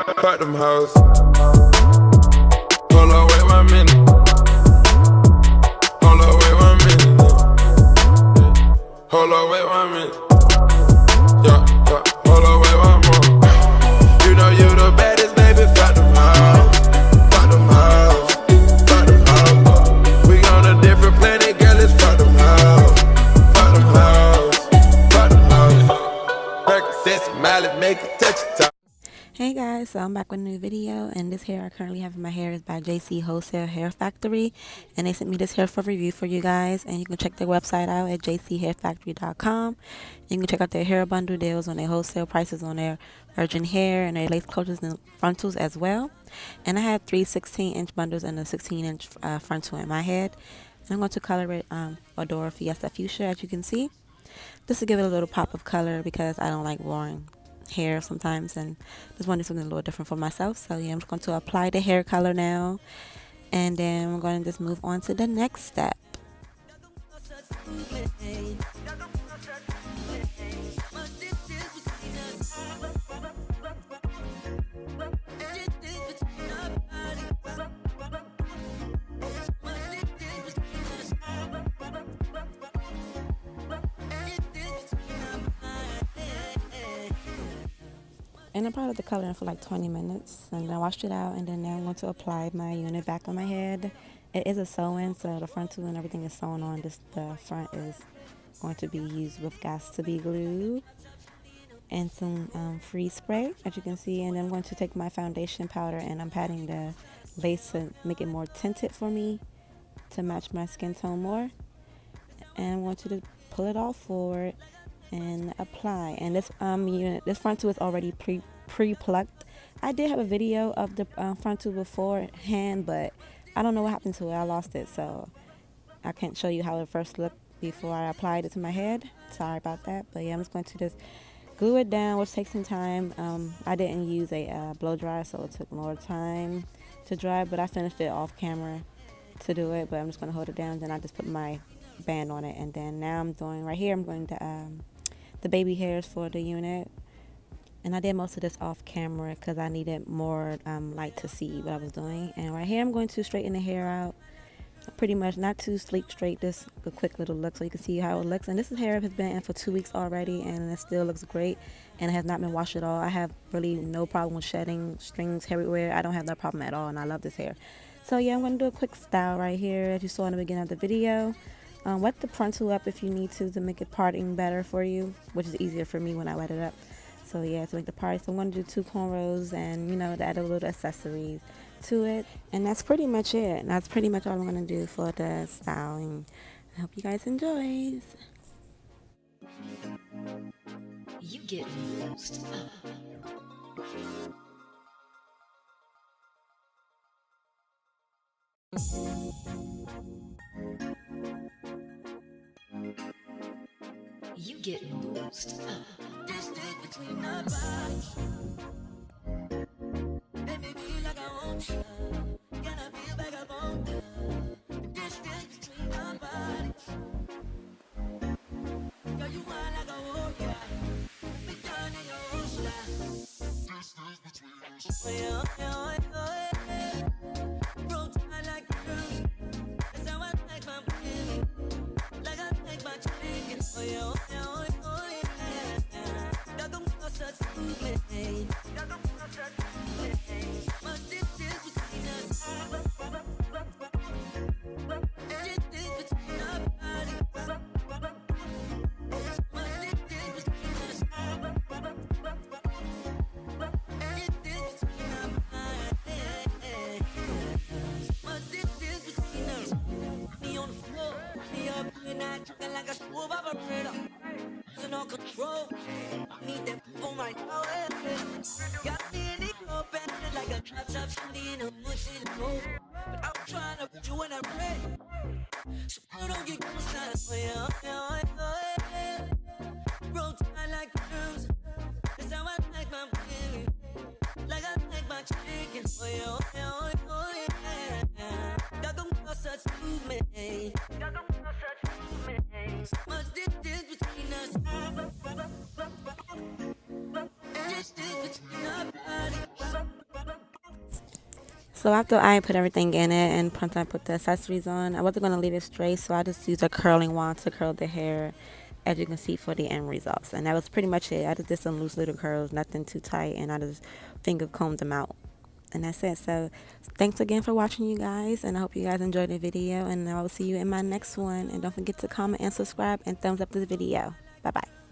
Fuck them hoes. Hold up, wait 1 minute. Hold up, wait 1 minute. Hold up, wait 1 minute. Yeah, yeah. Hold up, wait 1 more. You know you the baddest, baby. Fuck them hoes. Fuck them hoes. Fuck them hoes. We on a different planet, girl. It's fuck them hoes. Fuck them hoes. Fuck them hoes. Percocets, Miley, make it touch it top. Hey guys, so I'm back with a new video, and this hair I currently have in my hair is by JC Wholesale Hair Factory, and they sent me this hair for review for you guys, and you can check their website out at jchairfactory.com. You can check out their hair bundle deals on their wholesale prices on their virgin hair and their lace closures and frontals as well. And I have 3 16-inch bundles and a 16-inch frontal in my head. And I'm going to color it Adora Fiesta Fuchsia, as you can see, just to give it a little pop of color because I don't like boring hair sometimes, and just want to do something a little different for myself. So yeah, I'm just going to apply the hair color now, and then we're going to just move on to the next step. And I brought up the color in for like 20 minutes, and I washed it out, and then now I'm going to apply my unit back on my head. It is a sew-in, so the frontal and everything is sewn on. The front is going to be used with Got2b glue and some freeze spray, as you can see. And then I'm going to take my foundation powder, and I'm patting the lace to make it more tinted for me to match my skin tone more. And I'm going to just pull it all forward and apply. And this unit, this frontal is already pre-plucked. I did have a video of the frontal beforehand, but I don't know what happened to it. I lost it, so I can't show you how it first looked before I applied it to my head. Sorry about that. But yeah, I'm just going to just glue it down, which takes some time. I didn't use a blow dryer, so it took more time to dry, but I finished it off camera to do it. But I'm just going to hold it down, then I just put my band on it, and then now I'm doing right here, I'm going to the baby hairs for the unit. And I did most of this off camera because I needed more light to see what I was doing. And right here I'm going to straighten the hair out, pretty much not too sleek straight, just a quick little look so you can see how it looks. And this hair has been in for 2 weeks already, and it still looks great, and it has not been washed at all. I have really no problem with shedding strings everywhere. I don't have that problem at all, and I love this hair. So yeah, I'm going to do a quick style right here, as you saw in the beginning of the video. Wet the frontal up if you need to make it parting better for you, which is easier for me when I wet it up. So yeah, to make the part, so I'm going to do 2 cornrows and, you know, to add a little accessories to it. And that's pretty much it. That's pretty much all I'm going to do for the styling. I hope you guys enjoy. You get used. You get loosed. Distance between our bodies. Make me feel like I want you. Can I feel like I want you? Distance between our bodies. Girl, you want like a warrior. Me down in your own style. Distance between us. Oh yeah, oh yeah, oh yeah. Roll tight like girls. That's how I like my baby. Like I like my chicken. Oh yeah, oh yeah, oh yeah, oh yeah. Y'all don't know such to me. Y'all don't know such to me. Much distance between us. Distance between our bodies. Much distance between us. Distance between our bodies. Much distance between us. Me on the floor, me up in that chicken like a smooth operator. No control, I need that boom right now. Got me in the open like a drop top shooting in a mushy low. But I'm trying to put you in a red, so you don't get close now. Oh yeah, oh yeah, oh yeah, oh yeah. Roll tight like girls, that's how I like my baby. Like I like my chicken. Oh yeah, oh yeah, oh yeah, oh yeah. Y'all don't know such to me. Y'all don't know such to me. So much distance between us. Distance between our bodies. So after I put everything in it and once I put the accessories on, I wasn't going to leave it straight, so I just used a curling wand to curl the hair, as you can see, for the end results. And that was pretty much it. I just did some loose little curls, nothing too tight, and I just finger combed them out. And that's it. So thanks again for watching, you guys, and I hope you guys enjoyed the video, and I will see you in my next one. And don't forget to comment and subscribe and thumbs up this video. Bye bye.